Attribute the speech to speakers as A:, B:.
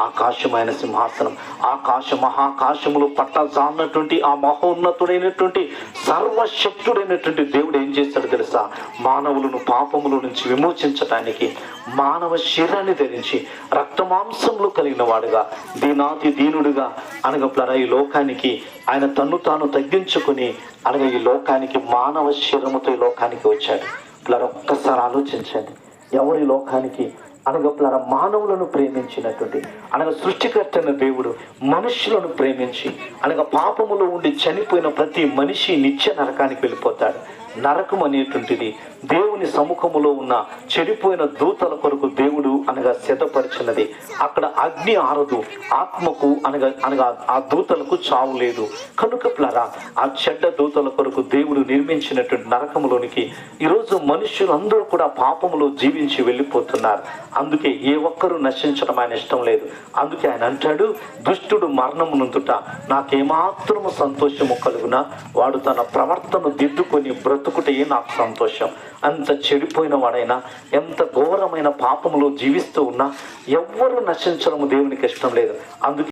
A: ఆకాశమైన సింహాసనం, ఆకాశ మహాకాశములు పట్టజాన్నటువంటి ఆ మహోన్నతుడైనటువంటి సర్వశక్తుడైనటువంటి దేవుడు ఏం చేస్తాడు తెలుసా? మానవులను పాపముల నుంచి విమోచించటానికి మానవ శరీరాన్ని ధరించి రక్తమాంసములు కలిగిన వాడుగా, దీనాతి దీనుడుగా అనగా ఈ లోకానికి ఆయన తన్ను తాను తగ్గించుకుని అనగా ఈ లోకానికి మానవ శరీరముతో ఈ లోకానికి వచ్చాడు. ఒక్కసారి ఆలోచించండి, ఎవరి లోకానికి అనగా మానవులను ప్రేమించినటువంటి అనగా సృష్టికర్తైన దేవుడు మనుషులను ప్రేమించి అనగా పాపములో ఉండి చనిపోయిన ప్రతి మనిషి నిత్య నరకానికి వెళ్ళిపోతాడు. నరకం అనేటువంటిది దేవుని సముఖములో ఉన్న చెడిపోయిన దూతల కొరకు దేవుడు అనగా సిద్ధపరిచినది. అక్కడ అగ్ని ఆరదు, ఆత్మకు అనగా అనగా ఆ దూతలకు చావు లేదు. కనుక ఆ చెడ్డ దూతల కొరకు దేవుడు నిర్మించినటువంటి నరకములోనికి ఈరోజు మనుషులందరూ కూడా పాపములో జీవించి వెళ్ళిపోతున్నారు. అందుకే ఏ ఒక్కరూ నశించడం ఆయన ఇష్టం లేదు. అందుకే ఆయన అంటాడు, దుష్టుడు మరణము నొందుట నాకేమాత్రము సంతోషము కలుగునా, వాడు తన ప్రవర్తన దిద్దుకొని బ్రతుకుటే నాకు సంతోషం. అంత చెడిపోయిన వాడైనా, ఎంత ఘోరమైన పాపములో జీవిస్తూ ఉన్నా ఎవ్వరూ నశించడము దేవునికి ఇష్టం లేదు. అందుకే